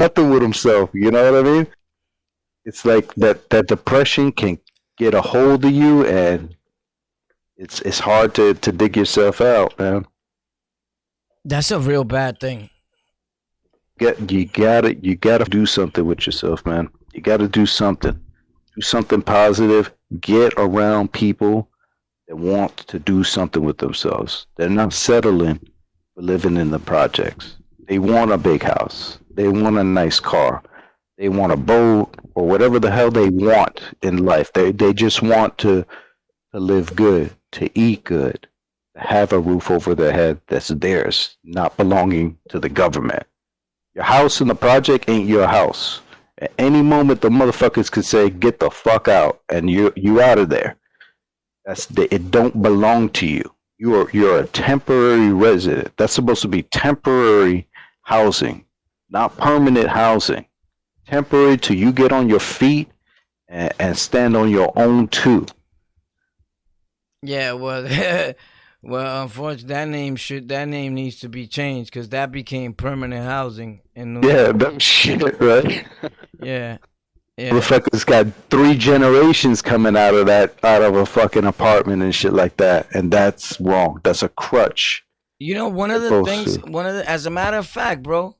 nothing with himself. You know what I mean? It's like that depression can get a hold of you, and it's hard to dig yourself out, man. That's a real bad thing. You gotta do something with yourself, man. You gotta do something. Do something positive. Get around people that want to do something with themselves. They're not settling for living in the projects. They want a big house. They want a nice car. They want a boat or whatever the hell they want in life. They just want to live good, to eat good, to have a roof over their head that's theirs, not belonging to the government. Your house in the project ain't your house. At any moment, the motherfuckers could say, "Get the fuck out," and you out of there. It don't belong to you. You're a temporary resident. That's supposed to be temporary housing, not permanent housing. Temporary till you get on your feet and stand on your own too. Yeah, well, well, unfortunately, that name needs to be changed because that became permanent housing in New Yeah, York. that shit, right? Yeah, yeah, Motherfuckers got 3 generations coming out of a fucking apartment and shit like that, and that's wrong. That's a crutch. you know, one of the Supposed things, to. as a matter of fact, bro,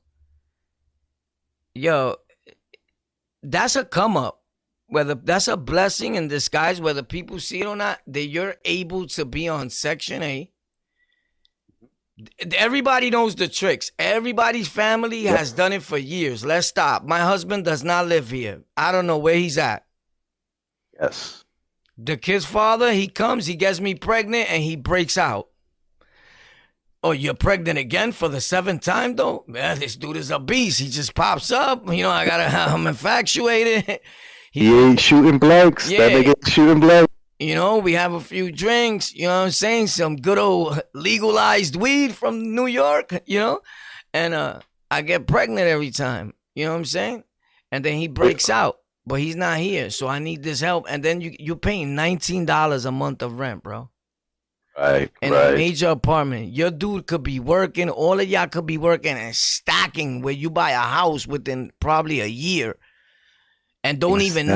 yo, that's a come up. Whether that's a blessing in disguise, whether people see it or not, that you're able to be on Section A. Everybody knows the tricks. Everybody's family has done it for years. Let's stop. My husband does not live here. I don't know where he's at. Yes. The kid's father, he comes, he gets me pregnant, and he breaks out. Oh, you're pregnant again for the 7th time, though? Man, this dude is a beast. He just pops up. You know, I'm infatuated. He ain't shooting blanks. Yeah. That nigga shooting blanks. You know, we have a few drinks, you know what I'm saying? Some good old legalized weed from New York, you know? And I get pregnant every time, you know what I'm saying? And then he breaks out, but he's not here, so I need this help. And then you're paying $19 a month of rent, bro. Right, In a major apartment. Your dude could be working, all of y'all could be working and stacking where you buy a house within probably a year. And don't even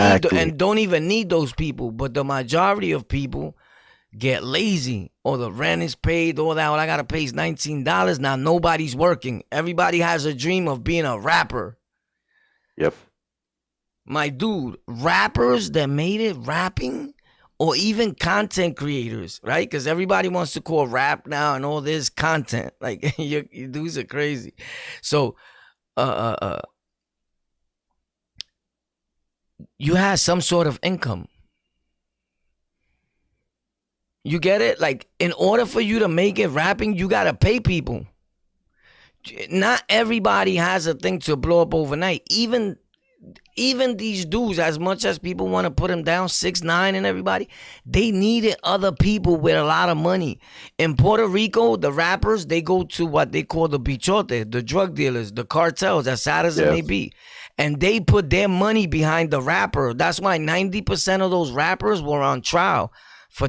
need those people. But the majority of people get lazy, or the rent is paid, all that. All I gotta pay is $19. Now nobody's working. Everybody has a dream of being a rapper. Yep. My dude, rappers that made it rapping, or even content creators, right? Because everybody wants to call rap now and all this content. Like you dudes are crazy. So you have some sort of income. You get it? Like, in order for you to make it rapping, you got to pay people. Not everybody has a thing to blow up overnight. Even these dudes, as much as people want to put them down, 6ix9ine and everybody, they needed other people with a lot of money. In Puerto Rico, the rappers, they go to what they call the bichote, the drug dealers, the cartels, as sad as it may be. And they put their money behind the rapper. That's why 90% of those rappers were on trial for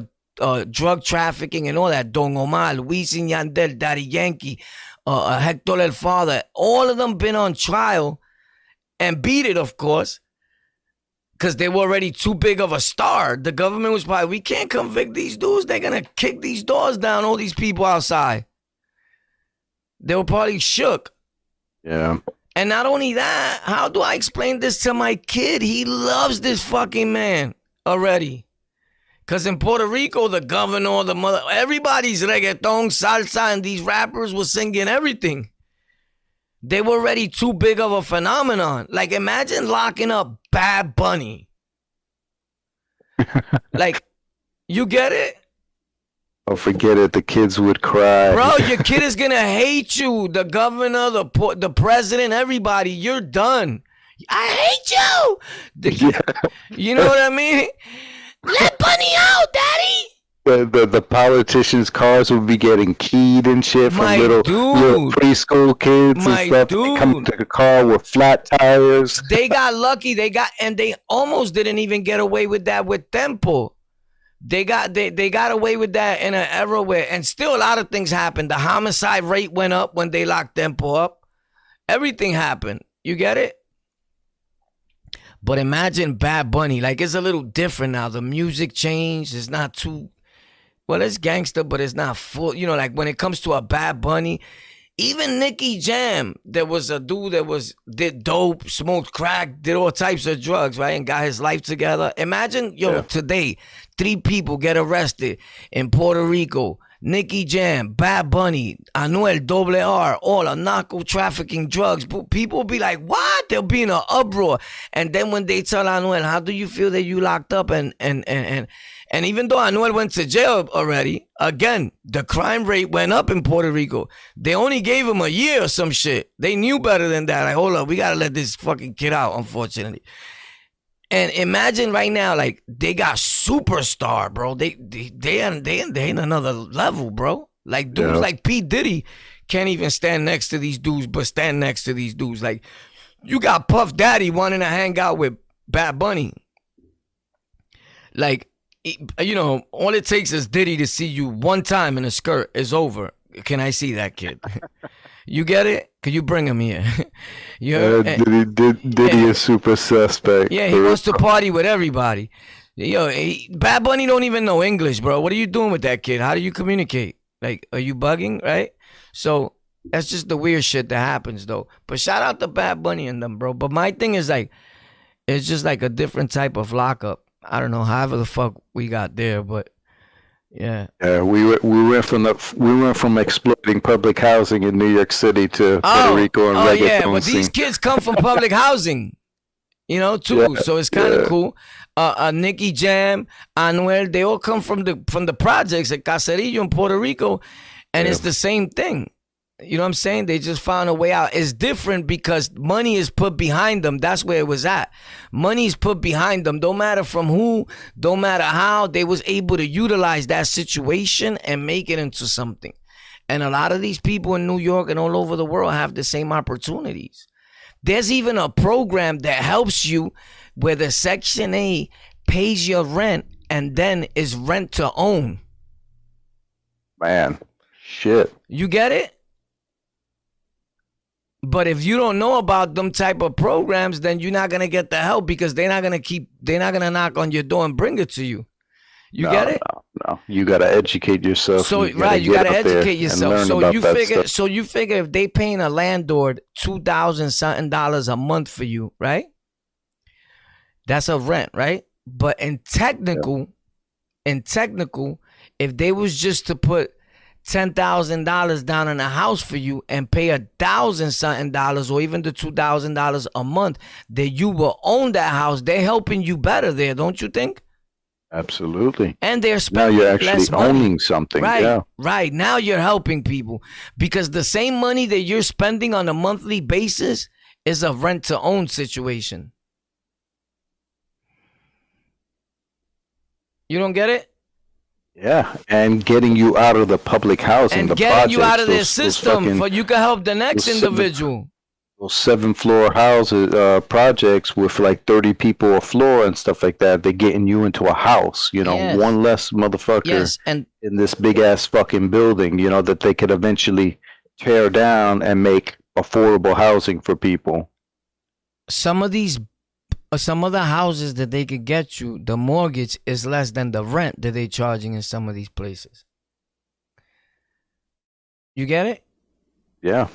drug trafficking and all that. Don Omar, Wisin Yandel, Daddy Yankee, Hector El Father. All of them been on trial and beat it, of course, because they were already too big of a star. The government was probably, we can't convict these dudes. They're going to kick these doors down, all these people outside. They were probably shook. Yeah. And not only that, how do I explain this to my kid? He loves this fucking man already. Because in Puerto Rico, the governor, the mother, everybody's reggaeton, salsa, and these rappers were singing everything. They were already too big of a phenomenon. Like, imagine locking up Bad Bunny. Like, you get it? Oh, forget it. The kids would cry. Bro, your kid is going to hate you. The governor, the president, everybody. You're done. I hate you. You know what I mean? Let Bunny out, Daddy. The politicians' cars would be getting keyed and shit from little preschool kids and stuff. They come to the car with flat tires. They got lucky. And they almost didn't even get away with that with Tempo. They got away with that in an era where, and still a lot of things happened. The homicide rate went up when they locked Tempo up. Everything happened. You get it? But imagine Bad Bunny. Like, it's a little different now. The music changed. It's not too, well, it's gangster, but it's not full. You know, like when it comes to a Bad Bunny, even Nicky Jam, there was a dude that did dope, smoked crack, did all types of drugs, right? And got his life together. Imagine, today, 3 people get arrested in Puerto Rico. Nicky Jam, Bad Bunny, Anuel AA, all are narco trafficking drugs. People will be like, what? They'll be in an uproar. And then when they tell Anuel, how do you feel that you locked up? And even though Anuel went to jail already, again, the crime rate went up in Puerto Rico. They only gave him a year or some shit. They knew better than that. Like, hold up, we got to let this fucking kid out, unfortunately. And imagine right now, like, they got superstar, bro. They ain't another level, bro. Like, dudes like P. Diddy can't even stand next to these dudes, but stand next to these dudes. Like, you got Puff Daddy wanting to hang out with Bad Bunny. Like, you know, all it takes is Diddy to see you one time in a skirt. Is over. Can I see that kid? You get it? Could you bring him here? Diddy is super suspect. Yeah, he wants to party with everybody. Yo, Bad Bunny don't even know English, bro. What are you doing with that kid? How do you communicate? Like, are you bugging, right? So that's just the weird shit that happens, though. But shout out to Bad Bunny and them, bro. But my thing is, like, it's just like a different type of lockup. I don't know, however the fuck we got there, but yeah. Yeah, we went from exploiting public housing in New York City to Puerto Rico and reggaeton. Yeah, but these kids come from public housing, you know, too. Yeah, so it's kind of cool. Nicky Jam, Anuel, they all come from the projects at Caserillo in Puerto Rico, and it's the same thing. You know what I'm saying? They just found a way out. It's different because money is put behind them. That's where it was at. Money is put behind them. Don't matter from who, don't matter how, they was able to utilize that situation and make it into something. And a lot of these people in New York and all over the world have the same opportunities. There's even a program that helps you where the Section A pays your rent and then is rent to own. Man, shit. You get it? But if you don't know about them type of programs, then you're not gonna get the help because they're not gonna knock on your door and bring it to you. You get it? No. You gotta educate yourself. So you gotta educate yourself. So you figure if they paying a landlord $2,000 something a month for you, right? That's a rent, right? But in technical, if they was just to put $10,000 down in a house for you and pay $1,000 something or even the $2,000 a month, that you will own that house. They're helping you better there, don't you think? Absolutely. And they're spending now you're actually less money. owning something. Right, yeah. Right. Now you're helping people because the same money that you're spending on a monthly basis is a rent to own situation. You don't get it? Yeah, and getting you out of the public housing, and the getting projects, you out of their system, so you can help the next individual. Those 7-floor houses, projects with like 30 people a floor and stuff like that. They're getting you into a house, you know, Yes. one less motherfucker Yes, and in this big ass fucking building, you know, that they could eventually tear down and make affordable housing for people. some of the houses that they could get you, the mortgage is less than the rent that they're charging in some of these places. You get it? Yeah.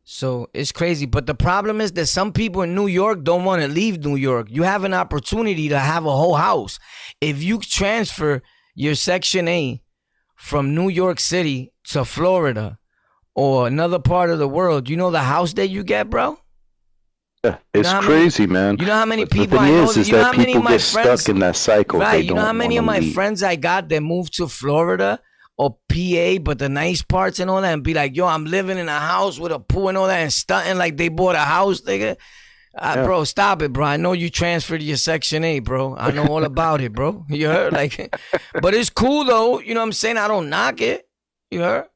So it's crazy. But the problem is that some people in New York don't want to leave New York. You have an opportunity to have a whole house. If you transfer your Section A from New York City to Florida or another part of the world, you know the house that you get, bro? Yeah, it's crazy, man. You know how many But people the I thing know? is You know how that many of people my get friends, stuck in that cycle. right? They You know don't how many of wanna my leave. friends I got that moved to Florida or PA, but the nice parts and all that, and be like, yo, I'm living in a house with a pool and all that, and stunting like they bought a house, nigga. Yeah. Bro, stop it, bro. I know you transferred your Section A, bro. I know all about it, bro. You heard? Like, but it's cool though. You know what I'm saying? I don't knock it. You heard?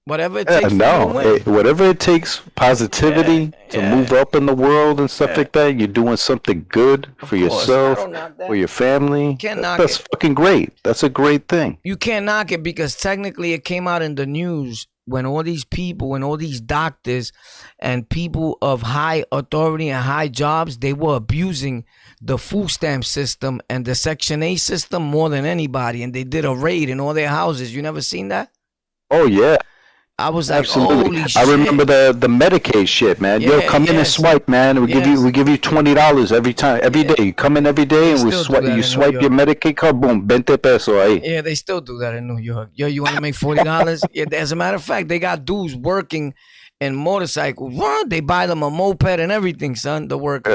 Whatever it takes for you to win. Whatever it takes, positivity to move up in the world and stuff like that. You're doing something good for yourself, for your family. Can't knock That's it. fucking great. That's a great thing. You can't knock it because technically it came out in the news when all these people and all these doctors and people of high authority and high jobs, they were abusing the food stamp system and the Section 8 system more than anybody. And they did a raid in all their houses. You never seen that? Oh yeah. I was like, Absolutely. holy I shit. remember the Medicaid shit, man. Yo, Yeah, come in and yes. swipe, man. We Yes. give you $20 every time, every Yeah. day. You come in every day They and we still do swipe. that in You New swipe your York. Medicaid card, boom, 20 pesos ahí. Yeah, they still do that in New York. Yo, you want to make $40? Yeah, as a matter of fact, they got dudes working in motorcycles. What? They buy them a moped and everything, son. The work.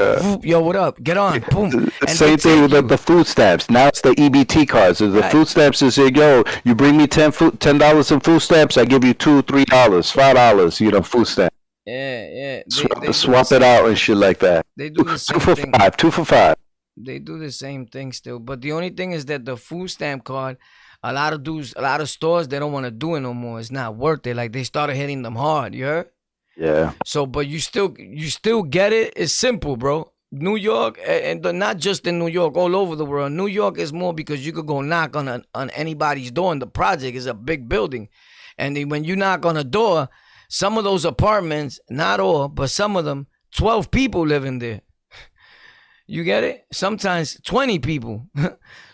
Yo, what up? Get on. Boom. The And same they thing take with the food stamps. Now it's the EBT cards. So the Right. food stamps is say, yo, you bring me $10 in food stamps, I give you $2, $3, $5. You know, food stamp. Yeah. Swap it out and shit like that. They do the same 2 for thing. $5, 2 for $5. They do the same thing still. But the only thing is that the food stamp card, a lot of stores, they don't want to do it no more. It's not worth it. Like they started hitting them hard. You heard? Yeah. So, but you still get it. It's simple, bro. New York, and not just in New York, all over the world. New York is more because you could go knock on anybody's door, and the project is a big building. And then when you knock on a door, some of those apartments, not all, but some of them, 12 people live in there. You get it? Sometimes 20 people.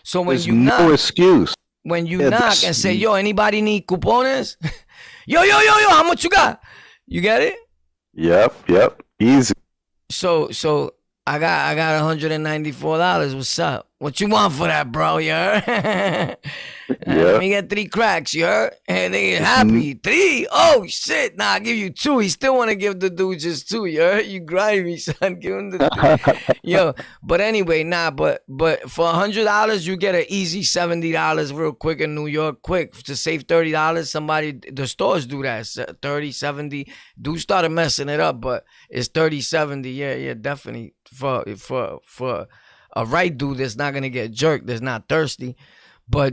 So when There's you no knock, excuse. when you Yeah, knock that's- and say, yo, anybody need cupones? Yo, how much you got? You get it? Yep. Easy. So I got $194. What's up? What you want for that, bro? You heard? Let me get 3 cracks, you heard? And they get happy. 3? Oh shit! Nah, I give you 2. He still wanna give the dude just 2, you heard? You grimy, son. Give him the 2. Yo, but anyway, but for $100 you get an easy $70 real quick in New York, quick to save $30. The stores do that, 30, 70. Dudes started messing it up, but it's 30, 70. Yeah, definitely for a right dude that's not gonna get jerked, that's not thirsty. But